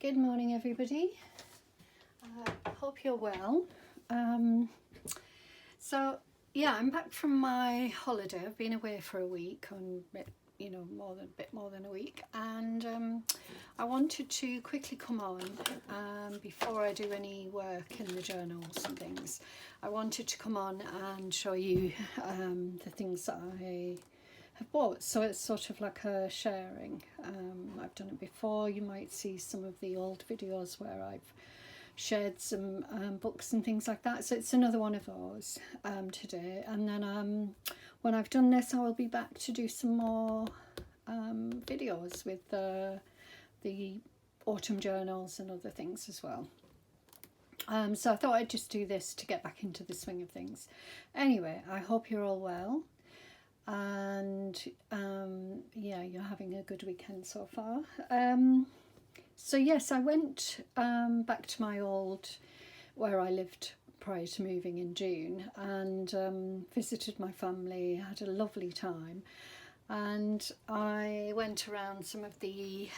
Good morning, everybody. Hope you're well. So yeah, I'm back from my holiday. I've been away for a week, a bit more than a week, and I wanted to quickly come on before I do any work in the journals and things. I wanted to come on and show you the things that I have bought, so it's sort of like a sharing. I've done it before. You might see some of the old videos where I've shared some books and things like that, so it's another one of those today. And then when I've done this, I will be back to do some more videos with the autumn journals and other things as well. So I thought I'd just do this to get back into the swing of things. Anyway, I hope you're all well, and yeah, you're having a good weekend so far. So yes, I went back to my old, where I lived prior to moving in June, and visited my family, had a lovely time, and I went around some of the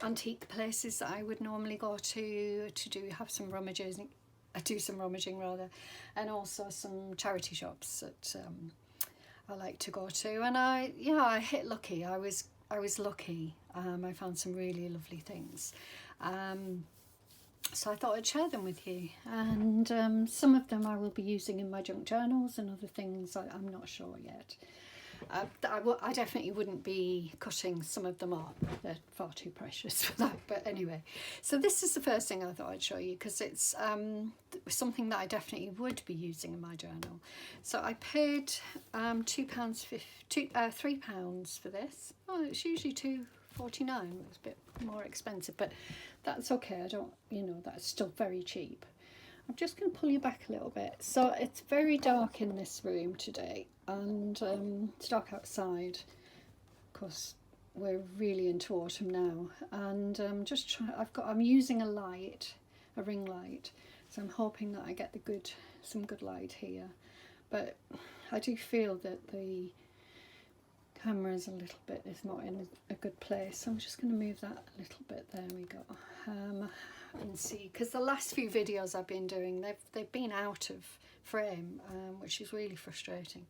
antique places that I would normally go to have some rummaging, and also some charity shops that I like to go to. And I hit lucky. I was lucky. I found some really lovely things. So I thought I'd share them with you. And some of them I will be using in my junk journals, and other things I'm not sure yet. I definitely wouldn't be cutting some of them up. They're far too precious for that. But anyway, so this is the first thing I thought I'd show you, because it's something that I definitely would be using in my journal. So I paid £3 for this. Oh, it's usually £2.49. It was a bit more expensive, but that's okay. I don't, that's still very cheap. I'm just going to pull you back a little bit. So it's very dark in this room today, and it's dark outside. Of course, we're really into autumn now, and I'm using a ring light, so I'm hoping that I get some good light here. But I do feel that the camera is not in a good place, so I'm just going to move that a little bit. There we go. And see, because the last few videos I've been doing, they've been out of frame, which is really frustrating.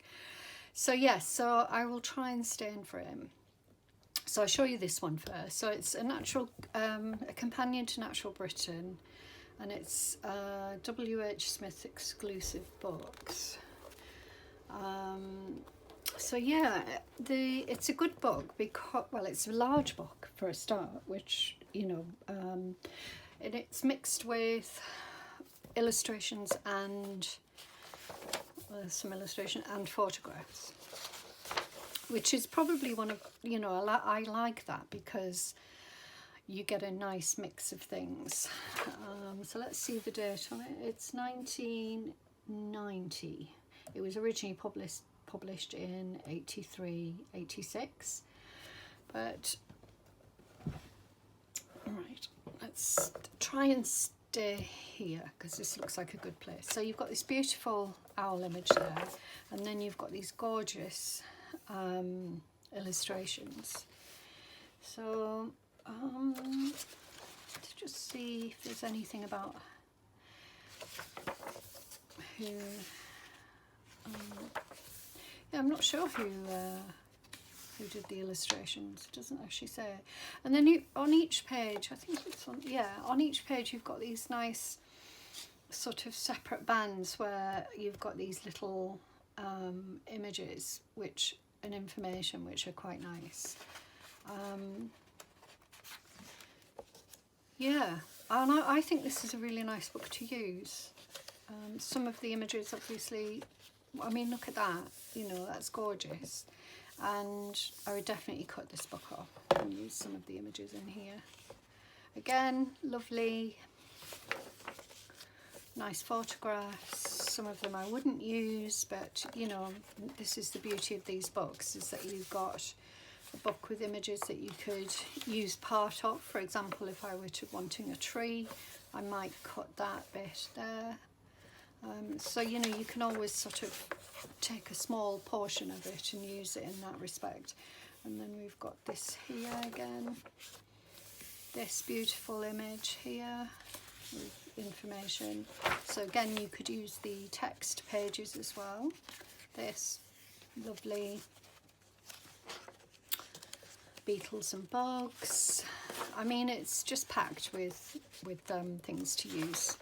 So yes, so I will try and stay in frame. So I'll show you this one first. So it's a companion to Natural Britain, and it's W.H. Smith exclusive books. So yeah, it's a good book because, well, it's a large book for a start, which and it's mixed with illustrations and some illustration and photographs, which is probably one of, I like that because you get a nice mix of things. So let's see the date on it. It's 1990. It was originally published in 86, but right, let's try and stay here because this looks like a good place. So you've got this beautiful owl image there, and then you've got these gorgeous illustrations. So to just see if there's anything about who I'm not sure who did the illustrations. It doesn't actually say. And then on each page, I think it's on each page you've got these nice sort of separate bands where you've got these little images and information which are quite nice. Yeah, and I think this is a really nice book to use. Some of the images, obviously, I mean, look at that, that's gorgeous. And I would definitely cut this book off and use some of the images in here. Again, lovely, nice photographs. Some of them I wouldn't use, but this is the beauty of these books, is that you've got a book with images that you could use part of. For example, if I were wanting a tree, I might cut that bit there. So you can always sort of take a small portion of it and use it in that respect. And then we've got this here again. this beautiful image here with information. So again, you could use the text pages as well. This lovely beetles and bugs. I mean, it's just packed with things to use.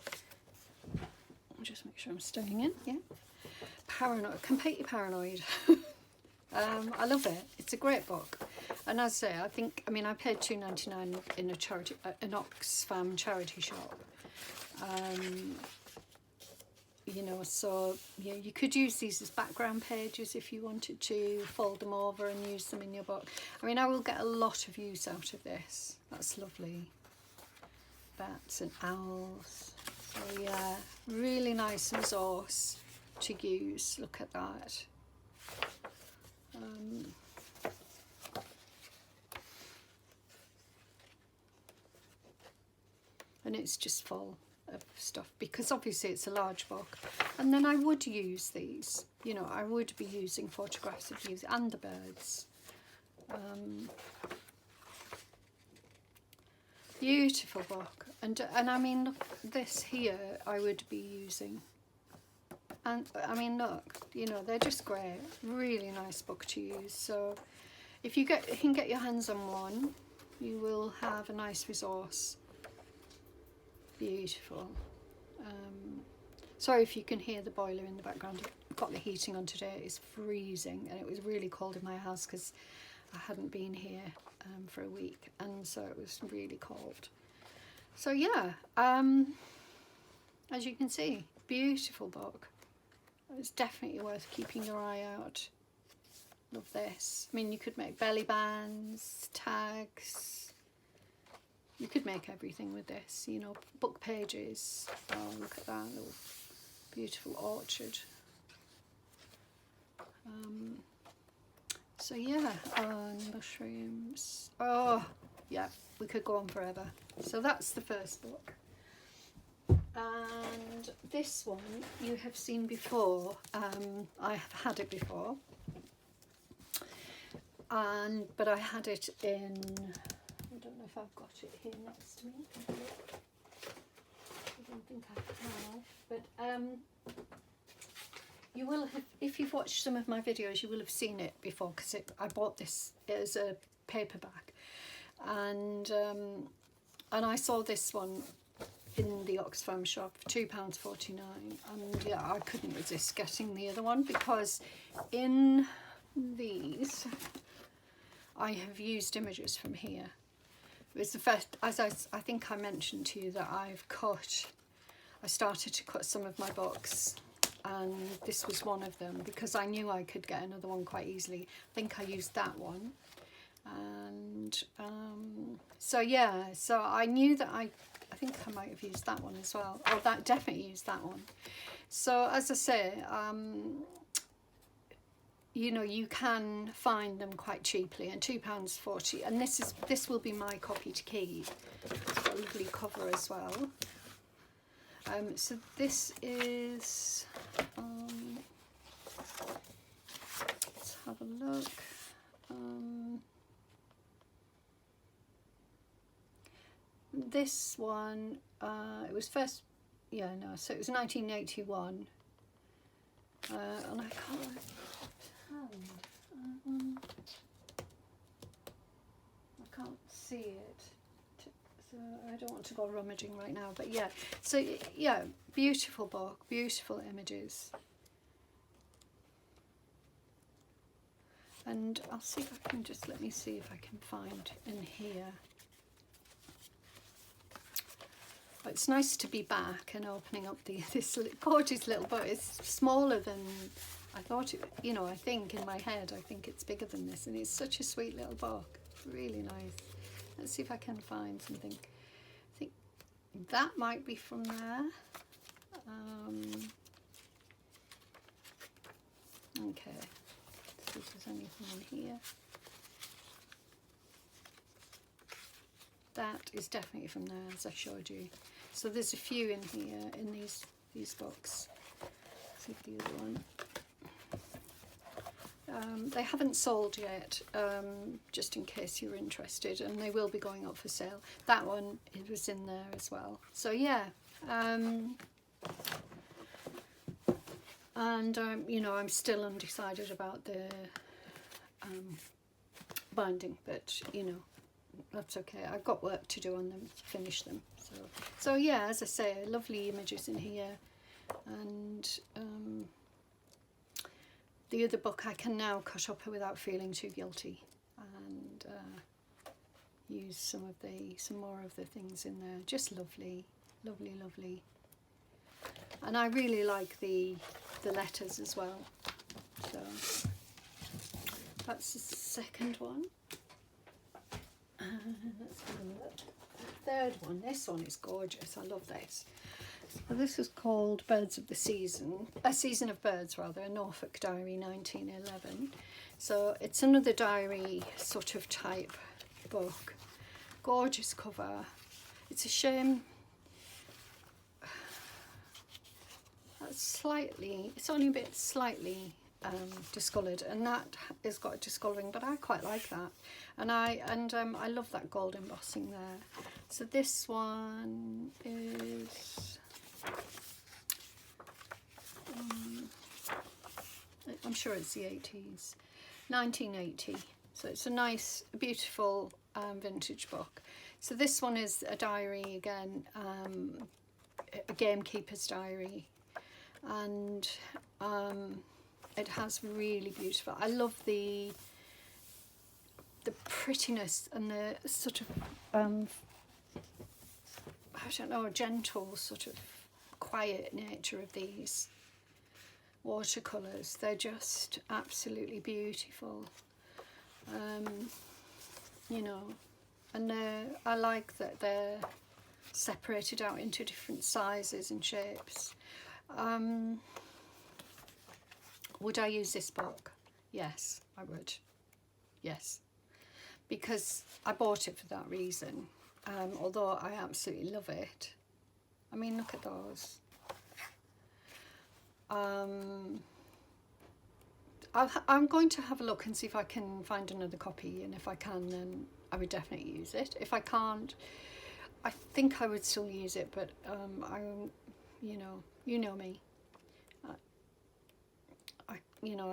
I'll just make sure I'm staying in. Yeah, paranoid, completely paranoid. I love it. It's a great book, and as I say, I mean, I paid £2.99 in a charity, an Oxfam charity shop. You know, so yeah, you could use these as background pages if you wanted to, fold them over and use them in your book. I mean, I will get a lot of use out of this. That's lovely. Bats and owls. So yeah, really nice resource to use. Look at that. And it's just full of stuff, because obviously it's a large book. And then I would use these, you know, I would be using photographs of you and the birds. Beautiful book. And I mean, look, this here I would be using. And I mean, look, you know, they're just great. Really nice book to use. So if you can get your hands on one, you will have a nice resource. Beautiful. Sorry if you can hear the boiler in the background. I've got the heating on today. It's freezing, and it was really cold in my house because I hadn't been here for a week, and so it was really cold. So yeah, as you can see, beautiful book. It's definitely worth keeping your eye out. Love this. I mean, you could make belly bands, tags. You could make everything with this, you know, book pages. Oh, look at that little beautiful orchard. So yeah, mushrooms. Oh, yeah, we could go on forever. So that's the first book. And this one you have seen before. I have had it before. But I had it in, I don't know if I've got it here next to me. I don't think I have, but you will have, if you've watched some of my videos, you will have seen it before, because I bought this as a paperback, and I saw this one in the Oxfam shop for £2.49, and yeah, I couldn't resist getting the other one, because in these I have used images from here. It's the first, as I think I mentioned to you, that I started to cut some of my books, and this was one of them, because I knew I could get another one quite easily. I think I used that one, and so yeah, so I knew that I think I might have used that one as well. Oh, that definitely used that one. So as I say, you know, you can find them quite cheaply, and £2.40, and this will be my copy to keep. It's got a lovely cover as well. So this is, let's have a look. This one, it was first, yeah, no, so it was 1981, and I can't, I can't see it, so I don't want to go rummaging right now, but yeah, so yeah, beautiful book, beautiful images. And I'll see if I can just, let me see if I can find in here. It's nice to be back and opening up this gorgeous little book. It's smaller than I thought it, you know, I think in my head, I think it's bigger than this, and it's such a sweet little book. Really nice. Let's see if I can find something. I think that might be from there. Okay, let's see if there's anything in here. That is definitely from there, as I showed you. So there's a few in here, in these books. Let's see if the other one. They haven't sold yet, just in case you're interested, and they will be going up for sale. That one, it was in there as well. So yeah, and you know, I'm still undecided about the binding, but you know, that's okay. I've got work to do on them, finish them. So yeah, as I say, lovely images in here, and the other book I can now cut up without feeling too guilty, and use some more of the things in there. Just lovely, lovely, lovely. And I really like the letters as well. So that's the second one. Let's have a look. Third one. This one is gorgeous. I love this. So this is called Birds of the Season, A Season of Birds rather, a Norfolk Diary 1911. So it's another diary sort of type book. Gorgeous cover. It's a shame it's only a bit slightly discoloured, and that has got a discolouring, but I quite like that, and I love that gold embossing there. So this one is I'm sure it's the 80s, 1980. So it's a nice, beautiful vintage book. So this one is a diary again, a gamekeeper's diary, and it has really beautiful. I love the prettiness and the sort of I don't know, gentle sort of quiet nature of these watercolours. They're just absolutely beautiful, you know, and I like that they're separated out into different sizes and shapes. Would I use this book? Yes, I would. Yes, because I bought it for that reason. Although I absolutely love it. I mean, look at those. I'm going to have a look and see if I can find another copy, and if I can, then I would definitely use it. If I can't, I think I would still use it, but you know me.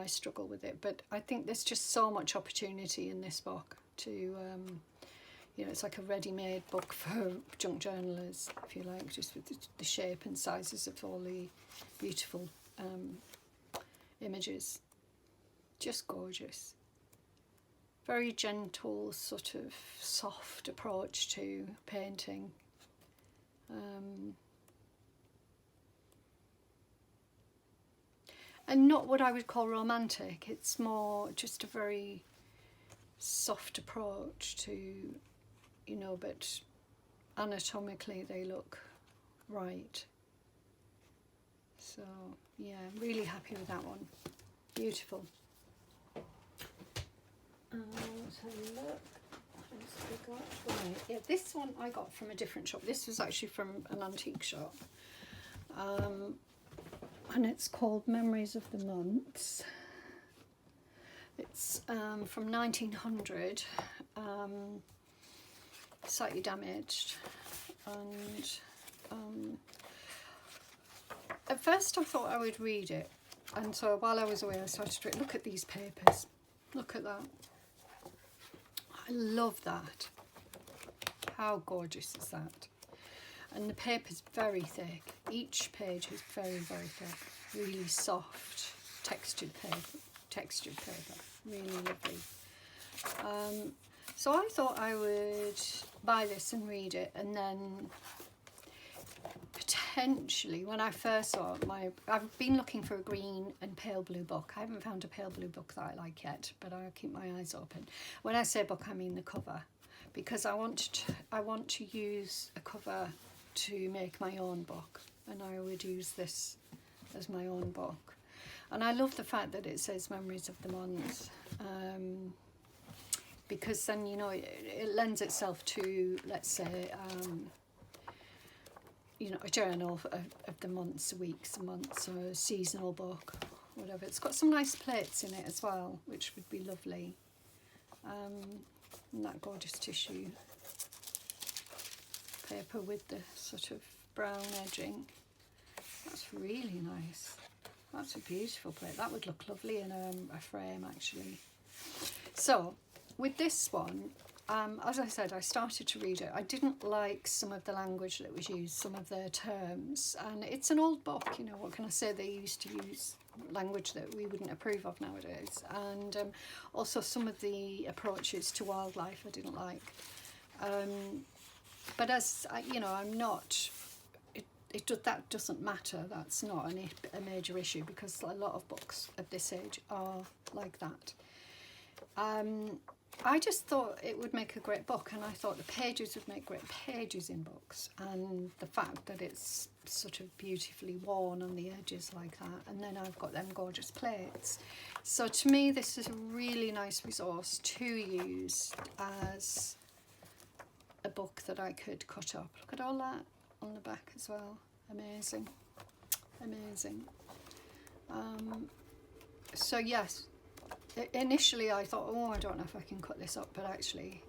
I struggle with it, but I think there's just so much opportunity in this book to, you know, it's like a ready-made book for junk journalers, if you like, just with the shape and sizes of all the beautiful images. Just gorgeous. Very gentle, sort of soft approach to painting. And not what I would call romantic. It's more just a very soft approach to, you know, but anatomically they look right. So yeah, really happy with that one. Beautiful. Let's have a look. What else have we got? Right. Yeah, this one I got from a different shop. This was actually from an antique shop. And it's called Memories of the Months. It's from 1900, slightly damaged, and at first I thought I would read it, and so while I was away I started to look at these papers. Look at that. I love that. How gorgeous is that? And the paper's very thick. Each page is very, very thick. Really soft, textured paper. Really lovely. So I thought I would buy this and read it, and then potentially, when I first saw it, I've been looking for a green and pale blue book. I haven't found a pale blue book that I like yet, but I'll keep my eyes open. When I say book, I mean the cover, because I want to use a cover to make my own book, and I would use this as my own book. And I love the fact that it says Memories of the Months, because then, you know, it lends itself to, let's say, you know, a journal of the months, weeks, months, or a seasonal book, whatever. It's got some nice plates in it as well, which would be lovely. And that gorgeous tissue paper with the sort of brown edging. That's really nice. That's a beautiful plate. That would look lovely in a frame, actually. So with this one, as I said, I started to read it. I didn't like some of the language that was used, some of their terms, and it's an old book, you know, what can I say? They used to use language that we wouldn't approve of nowadays, and also some of the approaches to wildlife I didn't like. But as you know, I'm not. That doesn't matter. That's not a major issue, because a lot of books at this age are like that. I just thought it would make a great book, and I thought the pages would make great pages in books, and the fact that it's sort of beautifully worn on the edges like that, and then I've got them gorgeous plates. So to me, this is a really nice resource to use as a book that I could cut up. Look at all that on the back as well. Amazing, amazing. So yes, initially I thought, oh, I don't know if I can cut this up, but actually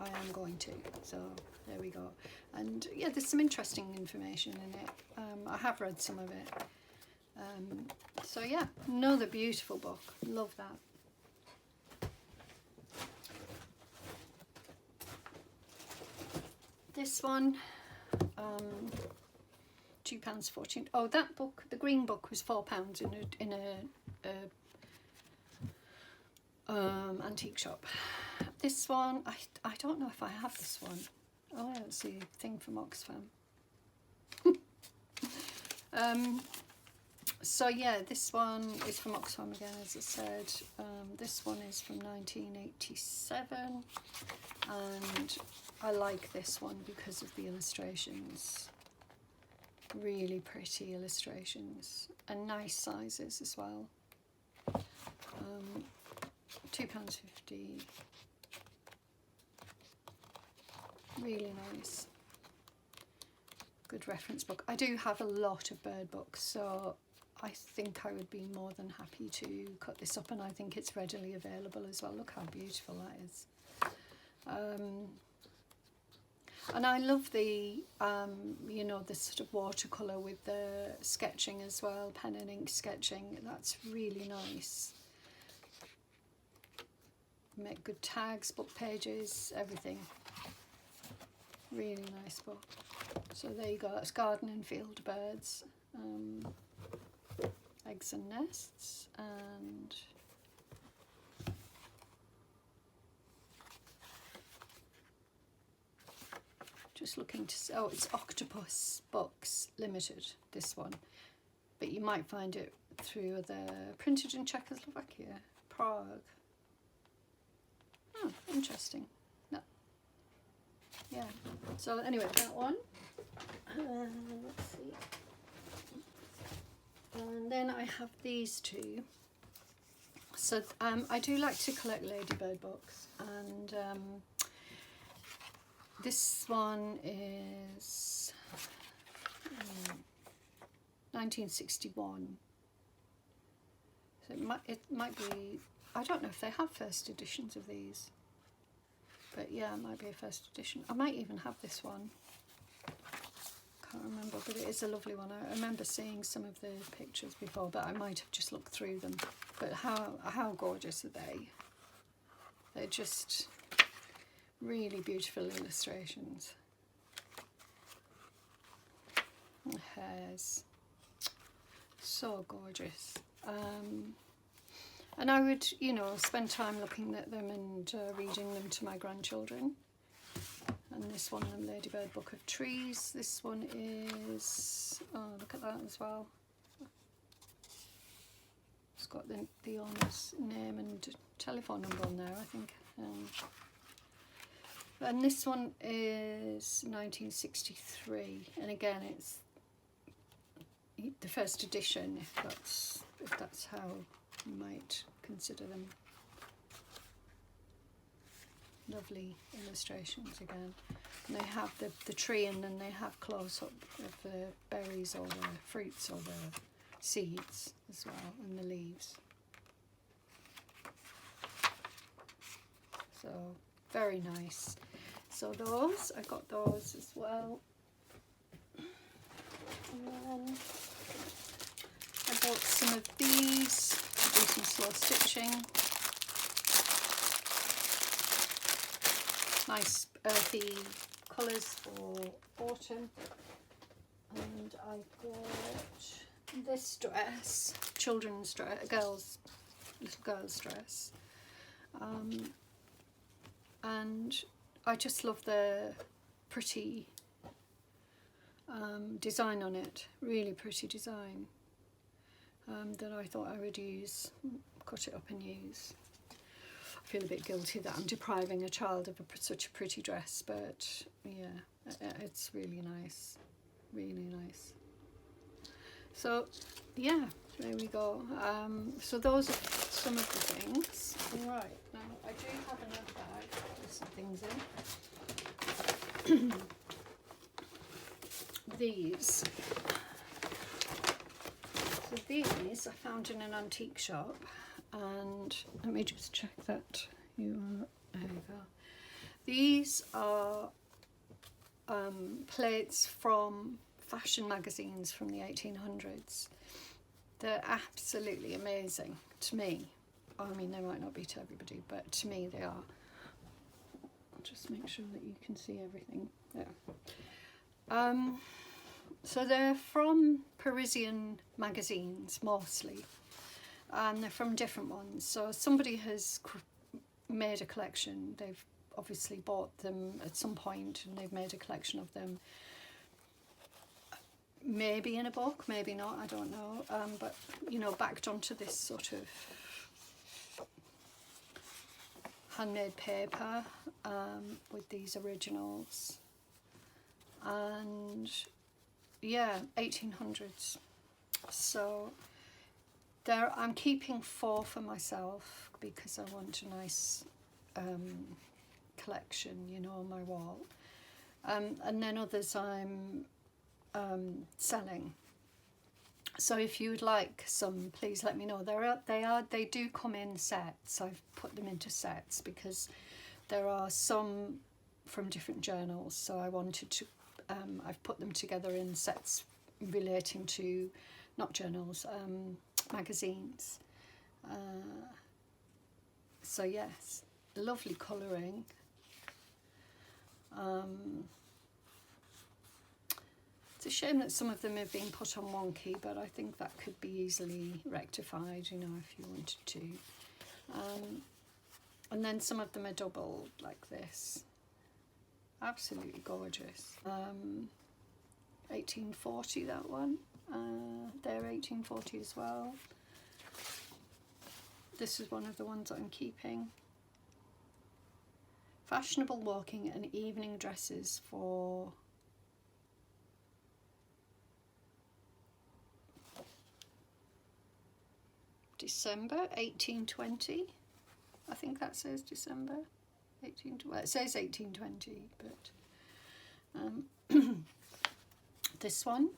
I am going to. So there we go. And yeah, there's some interesting information in it. I have read some of it. So yeah, another beautiful book. Love that. This one, £2.14. Oh, that book, the green book, was £4 in a antique shop. This one, I don't know if I have this one. Oh, I don't see a thing from Oxfam. So yeah, this one is from Oxfam again, as I said. This one is from 1987, and I like this one because of the illustrations. Really pretty illustrations, and nice sizes as well. £2.50. Really nice. Good reference book. I do have a lot of bird books, so I think I would be more than happy to cut this up, and I think it's readily available as well. Look how beautiful that is. And I love the, you know, the sort of watercolour with the sketching as well, pen and ink sketching. That's really nice. Make good tags, book pages, everything. Really nice book. So there you go, that's Garden and Field Birds. Eggs and Nests, and just looking to see, oh, it's Octopus Books Limited, this one, but you might find it through the printed in Czechoslovakia, Prague. Oh, interesting. No. Yeah, so anyway, that one. Let's see. And then I have these two. So I do like to collect ladybird books, and this one is 1961. So it might be, I don't know if they have first editions of these, but yeah, it might be a first edition. I might even have this one. Can't remember, but it is a lovely one. I remember seeing some of the pictures before, but I might have just looked through them. But how gorgeous are they? They're just really beautiful illustrations. The hairs, so gorgeous. And I would, you know, spend time looking at them and reading them to my grandchildren. And this one, the Ladybird Book of Trees. This one is, oh, look at that as well. It's got the owner's name and telephone number on there, I think. And this one is 1963, and again, it's the first edition, if that's how you might consider them. Lovely illustrations again. And they have the tree, and then they have close up of the berries or the fruits or the seeds as well, and the leaves. So very nice. So those, I got those as well. And then I bought some of these to do some slow stitching. Nice earthy colours for autumn. And I got this dress, children's dress, little girl's dress. And I just love the pretty design on it, really pretty design, that I thought I would use, cut it up and use. I feel a bit guilty that I'm depriving a child of such a pretty dress, but yeah, it's really nice, really nice. So yeah, there we go. So those are some of the things. Right, now I do have another bag with some things in. These. So these I found in an antique shop, and let me just check that you are, there we go. These are plates from fashion magazines from the 1800s. They're absolutely amazing to me. I mean, they might not be to everybody, but to me they are. I'll just make sure that you can see everything there. So they're from Parisian magazines mostly, and they're from different ones. So somebody has made a collection. They've obviously bought them at some point, and they've made a collection of them. Maybe in a book, maybe not, I don't know. But you know, backed onto this sort of handmade paper with these originals, and yeah, 1800s. So there, I'm keeping 4 for myself because I want a nice collection, you know, on my wall. And then others I'm selling. So if you would like some, please let me know. They do come in sets. I've put them into sets because there are some from different journals. So I wanted to, I've put them together in sets relating to, not journals, magazines. So yes, lovely colouring. It's a shame that some of them have been put on wonky, but I think that could be easily rectified, you know, if you wanted to. And then some of them are doubled like this. Absolutely gorgeous. 1840, that one. They're 1840 as well. This is one of the ones I'm keeping. Fashionable walking and evening dresses for December 1820. I think that says December 1820. Well, it says 1820, but this one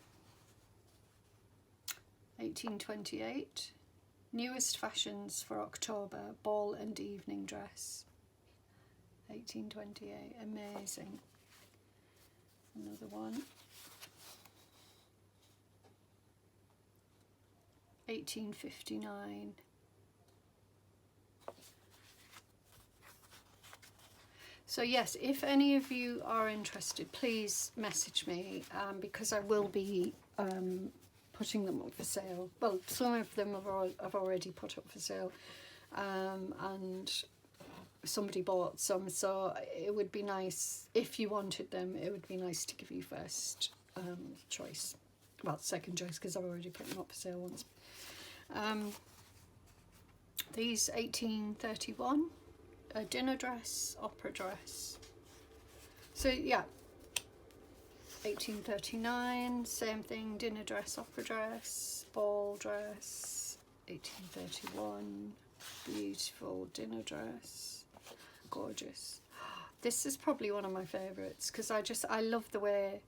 1828. Newest fashions for October, ball and evening dress. 1828, amazing. Another one. 1859. So yes, if any of you are interested, please message me, because I will be putting them up for sale. Well, some of them I've already put up for sale, and somebody bought some, so it would be nice, if you wanted them, it would be nice to give you first choice. Well, second choice, because I've already put them up for sale once. These 1831, a dinner dress, opera dress. So yeah, 1839, same thing, dinner dress, opera dress, ball dress. 1831, beautiful dinner dress, gorgeous. This is probably one of my favourites because I love the way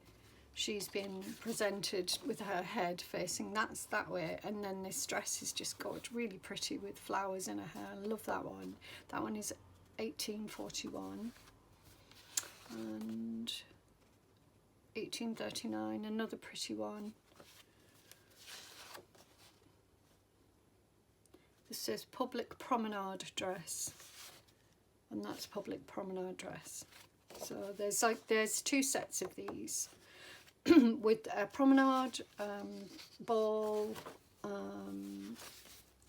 she's been presented with her head facing that way, and then this dress is just got really pretty with flowers in her hair. I love that one. That one is 1841, and 1839, another pretty one. This says public promenade dress, and that's public promenade dress. So there's two sets of these with a promenade, ball,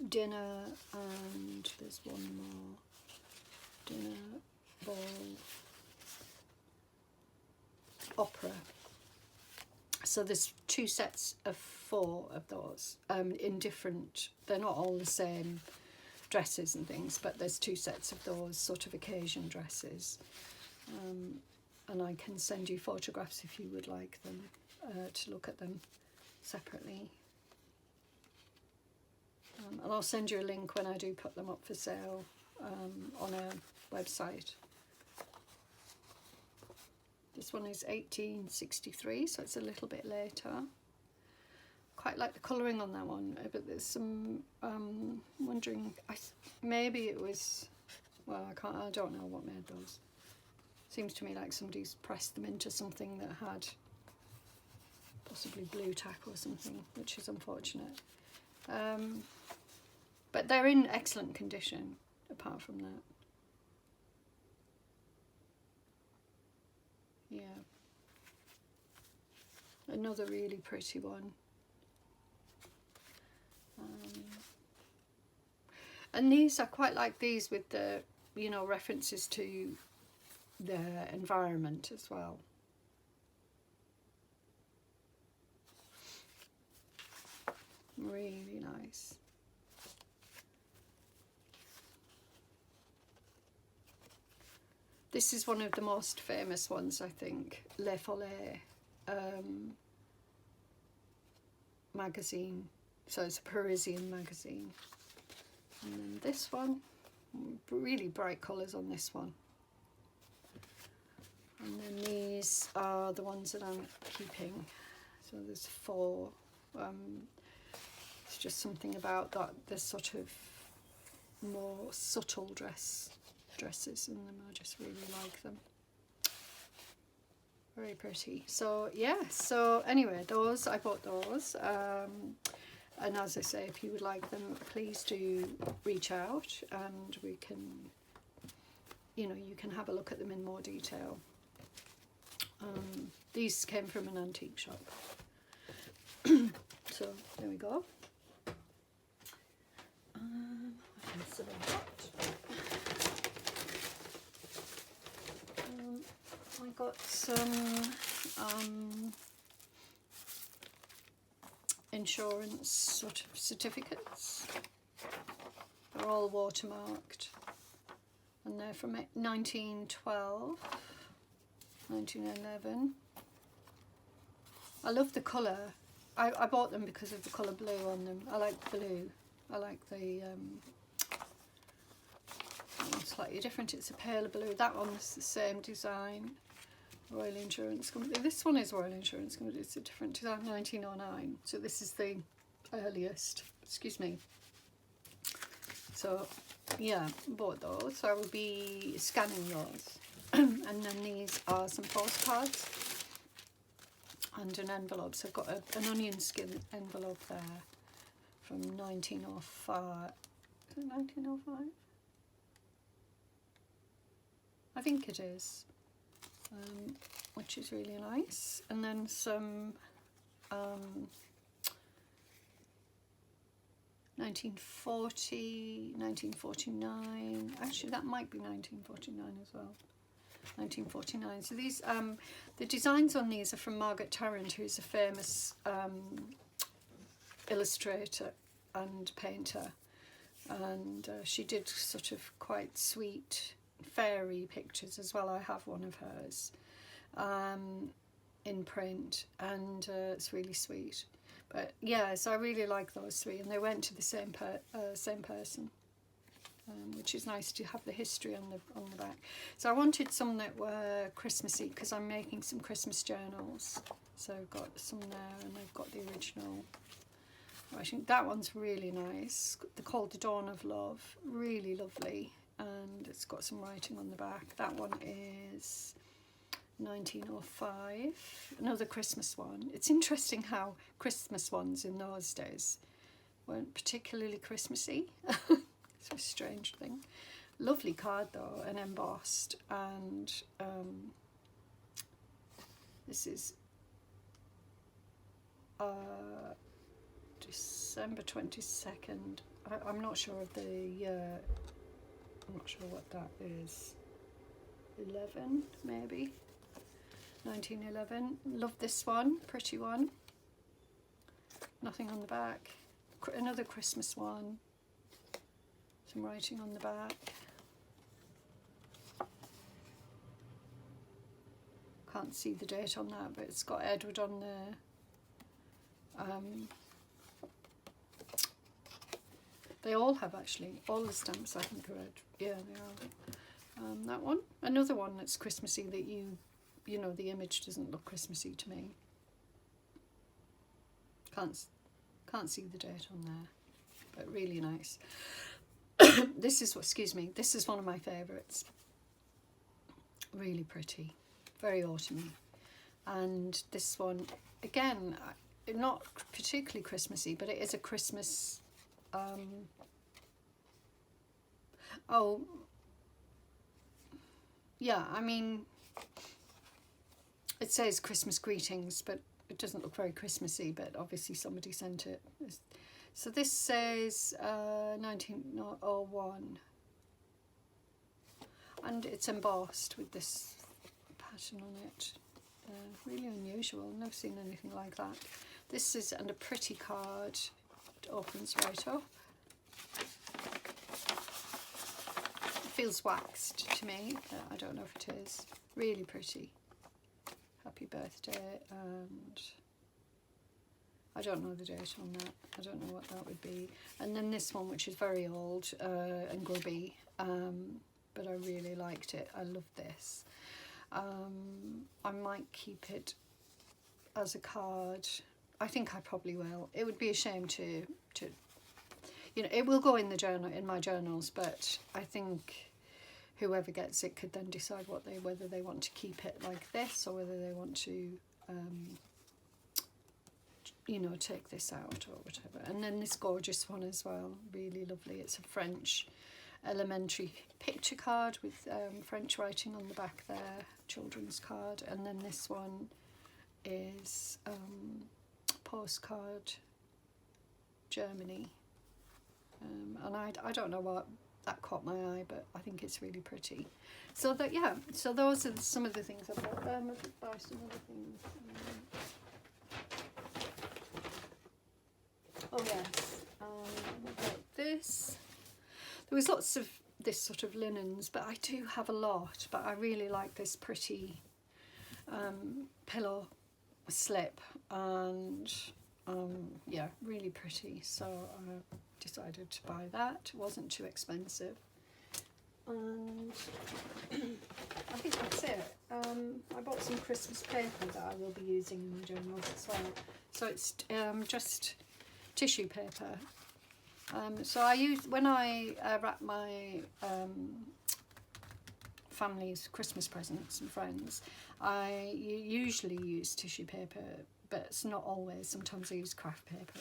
dinner, and there's one more. Dinner, ball, opera. So there's two sets of 4 of those in different, they're not all the same dresses and things, but there's 2 sets of those sort of occasion dresses. And I can send you photographs if you would like them, to look at them separately. And I'll send you a link when I do put them up for sale on a website. This one is 1863, so it's a little bit later. Quite like the colouring on that one, but there's some, wondering, maybe it was, well, I don't know what made those. Seems to me like somebody's pressed them into something that had possibly blue tack or something, which is unfortunate. But they're in excellent condition, apart from that. Yeah. Another really pretty one. And these, I quite like these with the, you know, references to the environment as well. Really nice. This is one of the most famous ones, I think, Le Follet magazine. So it's a Parisian magazine. And then this one, really bright colours on this one. And then these are the ones that I'm keeping. So there's 4. It's just something about that, this sort of more subtle dresses in them. I just really like them. Very pretty. So yeah, so anyway, those, I bought those. And as I say, if you would like them, please do reach out and we can, you know, you can have a look at them in more detail. These came from an antique shop. So there we go. What else have I got? I got some insurance sort of certificates. They're all watermarked, and they're from 1912, 1911. I love the colour. I bought them because of the colour blue on them. I like blue. I like the that one's slightly different. It's a paler blue. That one's the same design. Royal Insurance Company. This one is Royal Insurance Company. It's a different design, 1909. So this is the earliest. Excuse me. So yeah, bought those. So I will be scanning those. And then these are some postcards and an envelope. So I've got an onion skin envelope there from 1905. Is it 1905? I think it is. Which is really nice. And then some 1940, 1949. Actually, that might be 1949 as well. 1949. So these, the designs on these are from Margaret Tarrant, who's a famous illustrator and painter, and she did sort of quite sweet fairy pictures as well. I have one of hers in print, and it's really sweet. But yeah, so I really like those 3, and they went to the same person. which is nice to have the history on the back. So I wanted some that were Christmassy because I'm making some Christmas journals. So I've got some there, and I've got the original. I think that one's really nice. They're called The Dawn of Love. Really lovely, and it's got some writing on the back. That one is 1905. Another Christmas one. It's interesting how Christmas ones in those days weren't particularly Christmassy. It's a strange thing. Lovely card though, and embossed, and this is December 22nd. I'm not sure of the year. I'm not sure what that is. 11 maybe. 1911. Love this one, pretty one. Nothing on the back. Another Christmas one. Some writing on the back. Can't see the date on that, but it's got Edward on there. They all have, actually. All the stamps I think are red. Yeah, they are. That one. Another one that's Christmassy that you know, the image doesn't look Christmassy to me. Can't see the date on there, but really nice. This is one of my favourites. Really pretty, very autumny. And this one, again, not particularly Christmassy, but it is a Christmas. Oh, yeah. I mean, it says Christmas greetings, but it doesn't look very Christmassy. But obviously somebody sent it. So this says 1901, and it's embossed with this pattern on it. Really unusual. Never seen anything like that. This is and a pretty card. It opens right up. It feels waxed to me. I don't know if it is. Really pretty. Happy birthday, and I don't know the date on that. I don't know what that would be. And then this one, which is very old and grubby, but I really liked it. I love this. I might keep it as a card. I think I probably will. It would be a shame to you know, it will go in the journal, in my journals, but I think whoever gets it could then decide whether they want to keep it like this or whether they want to you know, take this out or whatever. And then this gorgeous one as well, really lovely. It's a French elementary picture card with French writing on the back there, children's card. And then this one is postcard Germany, and I don't know what that caught my eye, but I think it's really pretty. So that, yeah, so those are some of the things I bought. I could buy some other things. Oh yes, I got this. There was lots of this sort of linens, but I do have a lot, but I really like this pretty pillow slip, and yeah, really pretty. So I decided to buy that. It wasn't too expensive, and I think that's it. I bought some Christmas paper that I will be using in my journals as well. So it's just tissue paper. So I use, when I wrap my family's Christmas presents and friends, I usually use tissue paper, but it's not always. Sometimes I use craft paper.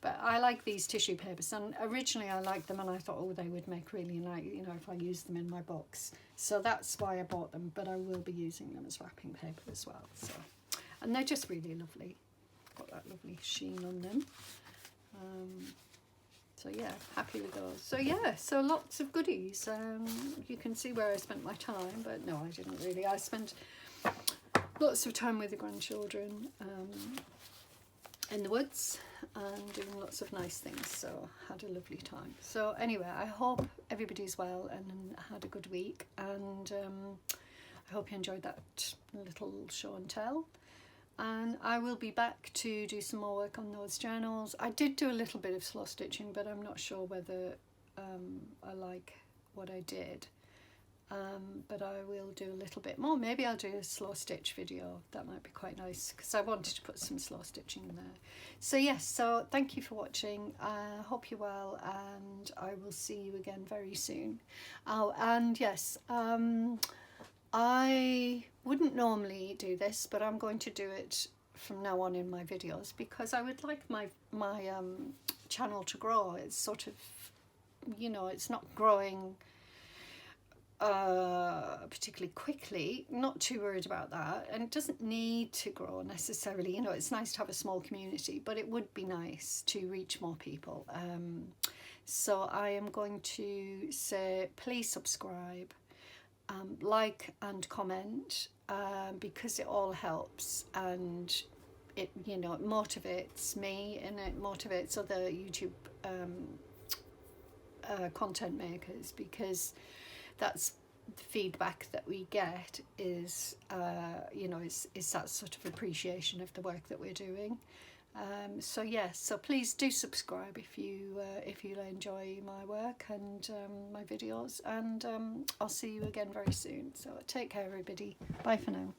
But I like these tissue papers, and originally I liked them, and I thought, oh, they would make really nice, you know, if I used them in my books. So that's why I bought them, but I will be using them as wrapping paper as well. So, and they're just really lovely. Got that lovely sheen on them. So yeah, happy with those. So yeah, so lots of goodies. You can see where I spent my time, but no, I didn't really. I spent lots of time with the grandchildren in the woods and doing lots of nice things, so had a lovely time. So anyway, I hope everybody's well and had a good week, and I hope you enjoyed that little show and tell. And I will be back to do some more work on those journals. I did do a little bit of slow stitching, but I'm not sure whether I like what I did. But I will do a little bit more. Maybe I'll do a slow stitch video. That might be quite nice, because I wanted to put some slow stitching in there. So yes, so thank you for watching. I hope you're well, and I will see you again very soon. Oh, and yes, I wouldn't normally do this, but I'm going to do it from now on in my videos, because I would like my channel to grow. It's sort of, you know, it's not growing particularly quickly. Not too worried about that, and it doesn't need to grow necessarily. You know, it's nice to have a small community, but it would be nice to reach more people. So I am going to say, please subscribe, like and comment, because it all helps, and it, you know, it motivates me, and it motivates other YouTube content makers, because that's the feedback that we get is, you know, is that sort of appreciation of the work that we're doing. So yes, so please do subscribe if you enjoy my work and my videos, and I'll see you again very soon. So take care, everybody. Bye for now.